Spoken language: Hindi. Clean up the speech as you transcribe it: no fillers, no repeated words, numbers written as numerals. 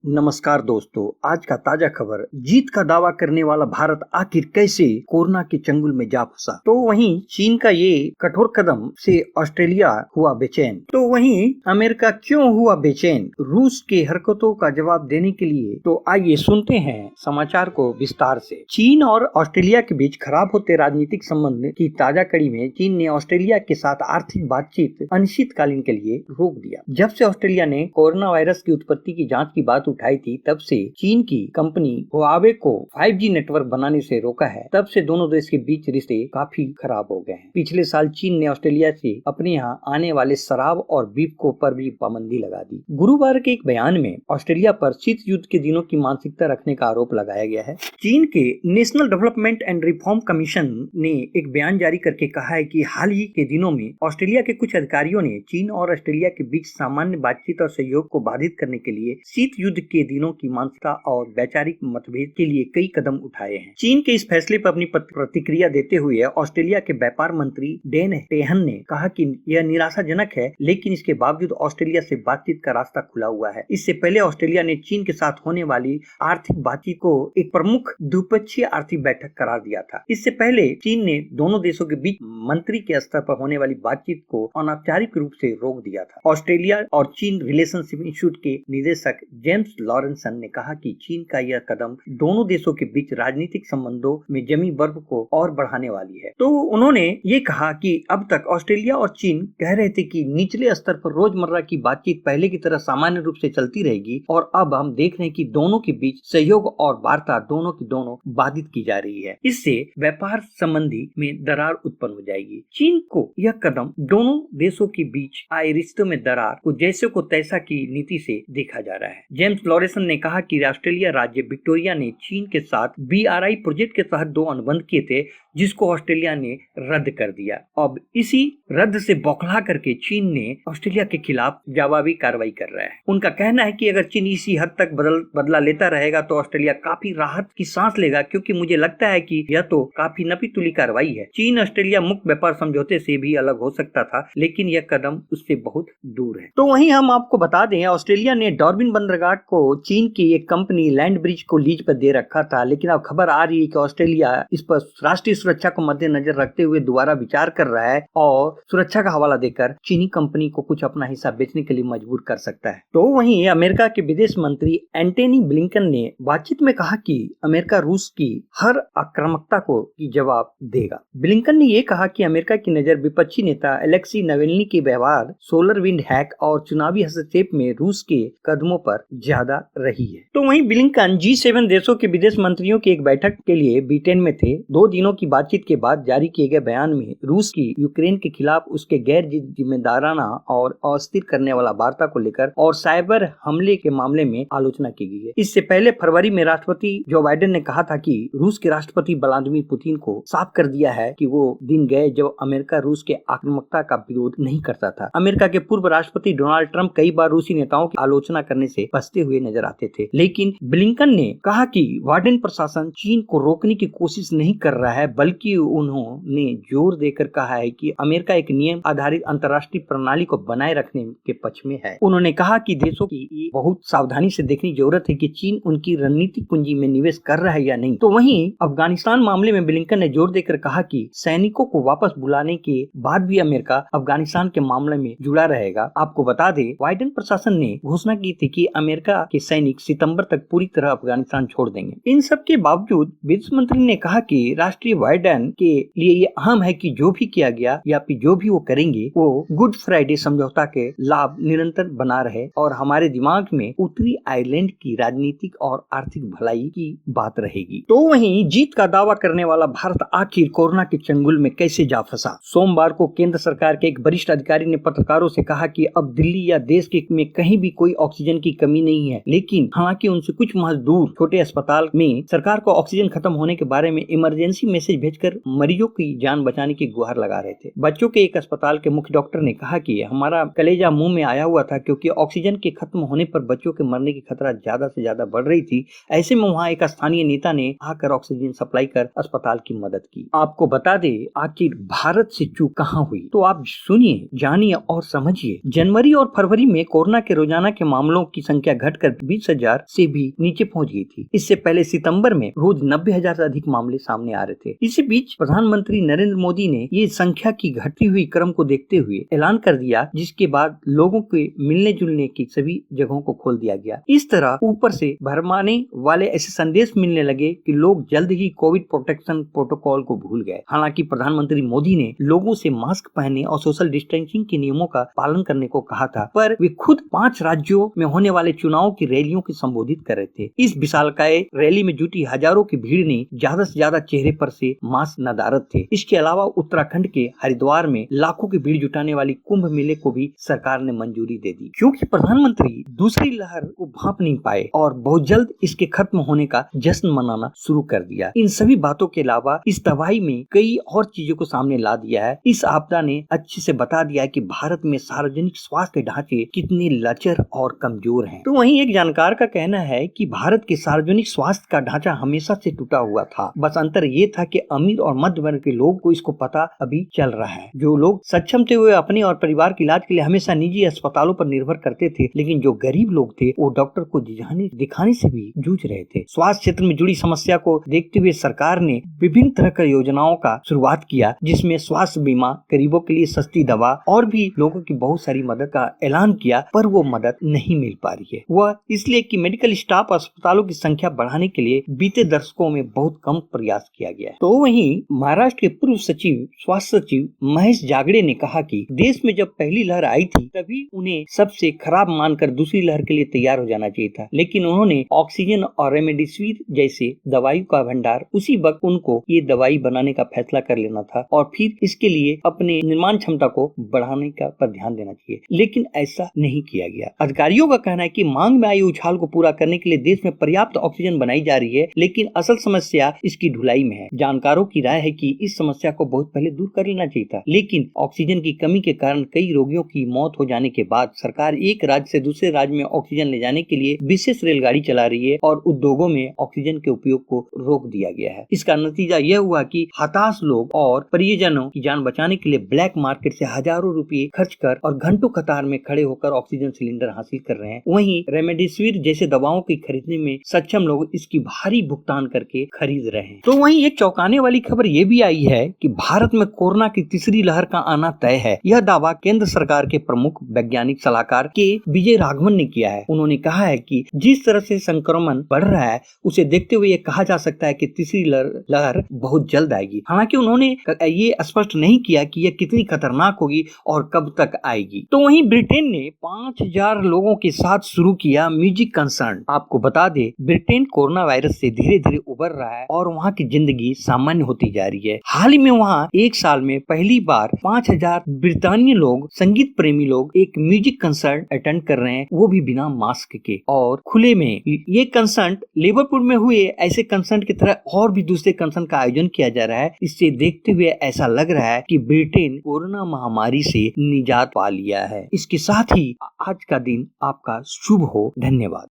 नमस्कार दोस्तों, आज का ताजा खबर। जीत का दावा करने वाला भारत आखिर कैसे कोरोना के चंगुल में जा फंसा। तो वहीं चीन का ये कठोर कदम से ऑस्ट्रेलिया हुआ बेचैन। तो वहीं अमेरिका क्यों हुआ बेचैन, रूस के हरकतों का जवाब देने के लिए। तो आइए सुनते हैं समाचार को विस्तार से। चीन और ऑस्ट्रेलिया के बीच खराब होते राजनीतिक संबंध की ताजा कड़ी में चीन ने ऑस्ट्रेलिया के साथ आर्थिक बातचीत अनिश्चितकालीन के लिए रोक दिया। जब से ऑस्ट्रेलिया ने कोरोना वायरस की उत्पत्ति की जांच की बात उठाई थी, तब से चीन की कंपनी हुआवे को 5G नेटवर्क बनाने से रोका है। तब से दोनों देश के बीच रिश्ते काफी खराब हो गए हैं। पिछले साल चीन ने ऑस्ट्रेलिया से अपने यहाँ आने वाले शराब और बीफ को पर भी पाबंदी लगा दी। गुरुवार के एक बयान में ऑस्ट्रेलिया पर शीत युद्ध के दिनों की मानसिकता रखने का आरोप लगाया गया है। चीन के national development and reform commission ने एक बयान जारी करके कहा है कि हाल ही के दिनों में ऑस्ट्रेलिया के कुछ अधिकारियों ने चीन और ऑस्ट्रेलिया के बीच सामान्य बातचीत और सहयोग को बाधित करने के लिए शीत युद्ध के दिनों की मानसिकता और वैचारिक मतभेद के लिए कई कदम उठाए हैं। चीन के इस फैसले पर अपनी प्रतिक्रिया देते हुए ऑस्ट्रेलिया के व्यापार मंत्री डेन टेहन ने कहा कि यह निराशाजनक है, लेकिन इसके बावजूद ऑस्ट्रेलिया से बातचीत का रास्ता खुला हुआ है। इससे पहले ऑस्ट्रेलिया ने चीन के साथ होने वाली आर्थिक बातचीत को एक प्रमुख द्विपक्षीय आर्थिक बैठक करार दिया था। इससे पहले चीन ने दोनों देशों के बीच मंत्री के स्तर पर होने वाली बातचीत को अनौपचारिक रूप से रोक दिया था। ऑस्ट्रेलिया और चीन रिलेशनशिप इंस्टीट्यूट के निदेशक जेम्स लॉरेंसन ने कहा कि चीन का यह कदम दोनों देशों के बीच राजनीतिक संबंधों में जमी बर्फ को और बढ़ाने वाली है। तो उन्होंने ये कहा कि अब तक ऑस्ट्रेलिया और चीन कह रहे थे कि निचले स्तर पर रोजमर्रा की बातचीत पहले की तरह सामान्य रूप से चलती रहेगी, और अब हम देख रहे हैं कि दोनों के बीच सहयोग और वार्ता दोनों की दोनों बाधित की जा रही है। इससे व्यापार संबंधी में दरार उत्पन्न हो जाएगी। चीन को यह कदम दोनों देशों के बीच आए रिश्तों में दरार को जैसे को तैसा की नीति से देखा जा रहा है। जेम्स लॉरेंसन ने कहा कि ऑस्ट्रेलिया राज्य विक्टोरिया ने चीन के साथ BRI प्रोजेक्ट के तहत 2 अनुबंध किए थे, जिसको ऑस्ट्रेलिया ने रद्द कर दिया। अब इसी रद्द से बौखला करके चीन ने ऑस्ट्रेलिया के खिलाफ जवाबी कार्रवाई कर रहा है। उनका कहना है कि अगर चीन इसी हद तक बदला लेता रहेगा तो ऑस्ट्रेलिया काफी राहत की सांस लेगा, क्योंकि मुझे लगता है कि यह तो काफी नपी तुली कार्रवाई है। चीन ऑस्ट्रेलिया मुक्त व्यापार समझौते से भी अलग हो सकता था, लेकिन यह कदम उससे बहुत दूर है। तो वहीं हम आपको बता दें, ऑस्ट्रेलिया ने डॉर्बिन बंदरगाह को चीन की एक कंपनी लैंड ब्रिज को लीज पर दे रखा था, लेकिन अब खबर आ रही है कि ऑस्ट्रेलिया इस पर राष्ट्रीय सुरक्षा को मद्देनजर रखते हुए दोबारा विचार कर रहा है और सुरक्षा का हवाला देकर चीनी कंपनी को कुछ अपना हिस्सा बेचने के लिए मजबूर कर सकता है। तो वहीं अमेरिका के विदेश मंत्री एंटनी ब्लिंकन ने बातचीत में कहा कि अमेरिका रूस की हर आक्रामकता को जवाब देगा। ब्लिंकन ने यह कहा कि अमेरिका की नजर विपक्षी नेता एलेक्सी नावल्नी के व्यवहार, सोलर विंड हैक और चुनावी हस्तक्षेप में रूस के कदमों पर ज्यादा रही है। तो वहीं ब्लिंकन G7 देशों के विदेश मंत्रियों की एक बैठक के लिए ब्रिटेन में थे। 2 दिनों की बातचीत के बाद जारी किए गए बयान में रूस की यूक्रेन के खिलाफ उसके गैर जिम्मेदाराना और अस्थिर करने वाला वार्ता को लेकर और साइबर हमले के मामले में आलोचना की गई है। इससे पहले फरवरी में राष्ट्रपति जो बाइडेन ने कहा था कि रूस के राष्ट्रपति व्लादिमीर पुतिन को साफ कर दिया है कि वो दिन गए जब अमेरिका रूस के आक्रामकता का विरोध नहीं करता था। अमेरिका के पूर्व राष्ट्रपति डोनाल्ड ट्रंप कई बार रूसी नेताओं की आलोचना करने से बचते हुए नजर आते थे, लेकिन ब्लिंकन ने कहा कि बाइडेन प्रशासन चीन को रोकने की कोशिश नहीं कर रहा है, बल्कि उन्होंने जोर देकर कहा है कि अमेरिका एक नियम आधारित अंतर्राष्ट्रीय प्रणाली को बनाए रखने के पक्ष में है। उन्होंने कहा कि देशों की बहुत सावधानी से देखने की जरूरत है कि चीन उनकी रणनीतिक पूंजी में निवेश कर रहा है या नहीं। तो वहीं अफगानिस्तान मामले में ब्लिंकन ने जोर देकर कहा कि सैनिकों को वापस बुलाने के बाद भी अमेरिका अफगानिस्तान के मामले में जुड़ा रहेगा। आपको बता दें, बाइडेन प्रशासन ने घोषणा की थी कि अमेरिका के सैनिक सितंबर तक पूरी तरह अफगानिस्तान छोड़ देंगे। इन सब के बावजूद विदेश मंत्री ने कहा कि राष्ट्रीय बाइडेन के लिए ये अहम है कि जो भी किया गया या फिर जो भी वो करेंगे वो गुड फ्राइडे समझौता के लाभ निरंतर बना रहे और हमारे दिमाग में उत्तरी आयरलैंड की राजनीतिक और आर्थिक भलाई की बात रहेगी। तो वहीं जीत का दावा करने वाला भारत आखिर कोरोना के चंगुल में कैसे जा फंसा। सोमवार को केंद्र सरकार के एक वरिष्ठ अधिकारी ने पत्रकारों से कहा कि अब दिल्ली या देश के में कहीं भी कोई ऑक्सीजन की कमी नहीं है, लेकिन हालांकि उनसे कुछ मजदूर छोटे अस्पताल में सरकार को ऑक्सीजन खत्म होने के बारे में इमरजेंसी मैसेज भेजकर मरीजों की जान बचाने की गुहार लगा रहे थे। बच्चों के एक अस्पताल के मुख्य डॉक्टर ने कहा कि हमारा कलेजा मुंह में आया हुआ था, क्योंकि ऑक्सीजन के खत्म होने पर बच्चों के मरने की खतरा ज्यादा से ज्यादा बढ़ रही थी। ऐसे में वहाँ एक स्थानीय नेता ने आकर ऑक्सीजन सप्लाई कर अस्पताल की मदद की। आपको बता दे आखिर भारत से चूक कहाँ हुई, तो आप सुनिए, जानिए और समझिए। जनवरी और फरवरी में कोरोना के रोजाना के मामलों की संख्या घटकर 20,000 से भी नीचे पहुंच गई थी। इससे पहले सितंबर में रोज 90,000 से अधिक मामले सामने आ रहे थे। इसी बीच प्रधानमंत्री नरेंद्र मोदी ने ये संख्या की घटती हुई क्रम को देखते हुए ऐलान कर दिया, जिसके बाद लोगों के मिलने जुलने की सभी जगहों को खोल दिया गया। इस तरह ऊपर से भरमाने वाले ऐसे संदेश मिलने लगे कि लोग जल्द ही कोविड प्रोटेक्शन प्रोटोकॉल को भूल गए। हालांकि प्रधानमंत्री मोदी ने लोगों से मास्क पहनने और सोशल डिस्टेंसिंग के नियमों का पालन करने को कहा था, पर वे खुद 5 राज्यों में होने वाले चुनाव की रैलियों को संबोधित कर रहे थे। इस विशालकाय रैली में जुटी हजारों की भीड़ ने ज्यादा से ज्यादा चेहरे पर से मास्क नदारद थे। इसके अलावा उत्तराखंड के हरिद्वार में लाखों की भीड़ जुटाने वाली कुंभ मेले को भी सरकार ने मंजूरी दे दी, क्योंकि प्रधानमंत्री दूसरी लहर को भांप नहीं पाए और बहुत जल्द इसके खत्म होने का जश्न मनाना शुरू कर दिया। इन सभी बातों के अलावा इस दवाई में कई और चीजों को सामने ला दिया है। इस आपदा ने अच्छे से बता दिया है कि भारत में सार्वजनिक स्वास्थ्य ढांचे कितने लचर और कमजोर हैं। तो वहीं एक जानकार का कहना है कि भारत के सार्वजनिक स्वास्थ्य का ढांचा हमेशा से टूटा हुआ था, बस अंतर ये था कि अमीर और मध्य वर्ग के लोग को इसको पता अभी चल रहा है। जो लोग सक्षम थे वे अपने और परिवार के इलाज के लिए हमेशा निजी अस्पतालों पर निर्भर करते थे, लेकिन जो गरीब लोग थे वो डॉक्टर को दिखाने से भी जूझ रहे थे। स्वास्थ्य क्षेत्र में जुड़ी समस्या को देखते हुए सरकार ने विभिन्न तरह की योजनाओं का शुरुआत किया, जिसमें स्वास्थ्य बीमा, गरीबों के लिए सस्ती दवा और भी लोगों की बहुत सारी मदद का ऐलान किया, पर वो मदद नहीं मिल पा रही है। वह इसलिए कि मेडिकल स्टाफ अस्पतालों की संख्या बढ़ाने के लिए बीते दशकों में बहुत कम प्रयास किया गया है। तो वहीं महाराष्ट्र के पूर्व सचिव स्वास्थ्य सचिव महेश जागड़े ने कहा कि देश में जब पहली लहर आई थी तभी उन्हें सबसे खराब मानकर दूसरी लहर के लिए तैयार हो जाना चाहिए था, लेकिन उन्होंने ऑक्सीजन और रेमडेसिविर जैसे दवाइयों का भंडार उसी वक्त उनको ये दवाई बनाने का फैसला कर लेना था और फिर इसके लिए अपने निर्माण क्षमता को बढ़ाने का पर ध्यान देना चाहिए, लेकिन ऐसा नहीं किया गया। अधिकारियों का कहना है कि मांग में आई उछाल को पूरा करने के लिए देश में पर्याप्त ऑक्सीजन बनाई जा रही है, लेकिन असल समस्या इसकी ढुलाई में है। जानकारों की राय है कि इस समस्या को बहुत पहले दूर कर लेना चाहिए था, लेकिन ऑक्सीजन की कमी के कारण कई रोगियों की मौत हो जाने के बाद सरकार एक राज्य से दूसरे राज्य में ऑक्सीजन ले जाने के लिए विशेष रेलगाड़ी चला रही है और उद्योगों में ऑक्सीजन के उपयोग को रोक दिया गया है। इसका नतीजा यह हुआ कि हताश लोग और परिजनों की जान बचाने के लिए ब्लैक मार्केट से हजारों रुपए खर्च कर और घंटों कतार में खड़े होकर ऑक्सीजन सिलेंडर हासिल कर रहे हैं। वहीं रेमडेसिविर जैसे दवाओं की खरीदने में सक्षम लोग इसकी भारी भुगतान करके खरीद रहे हैं। तो वहीं एक चौंकाने वाली खबर ये भी आई है कि भारत में कोरोना की तीसरी लहर का आना तय है। यह दावा केंद्र सरकार के प्रमुख वैज्ञानिक सलाहकार के विजय राघवन ने किया है। उन्होंने कहा है कि जिस तरह से संक्रमण बढ़ रहा है उसे देखते हुए ये कहा जा सकता है कि तीसरी लहर बहुत जल्द आएगी। हालांकि उन्होंने ये स्पष्ट नहीं किया कि यह कितनी खतरनाक होगी और कब तक आएगी। तो वहीं ब्रिटेन ने 5,000 लोगों के साथ शुरू किया म्यूजिक कंसर्ट। आपको बता दे ब्रिटेन कोरोना वायरस से धीरे धीरे उबर रहा है और वहाँ की जिंदगी सामान्य होती जा रही है। हाल ही में वहाँ एक साल में पहली बार 5,000 ब्रिटानिया लोग, संगीत प्रेमी लोग एक म्यूजिक कंसर्ट अटेंड कर रहे हैं, वो भी बिना मास्क के और खुले में। ये कंसर्ट लिवरपूल में हुए ऐसे कंसर्ट की तरह और भी दूसरे कंसर्ट का आयोजन किया जा रहा है। इससे देखते हुए ऐसा लग रहा है कि ब्रिटेन कोरोना महामारी से निजात पा लिया है। इसके साथ ही आज का दिन आपका शुभ हो। धन्यवाद।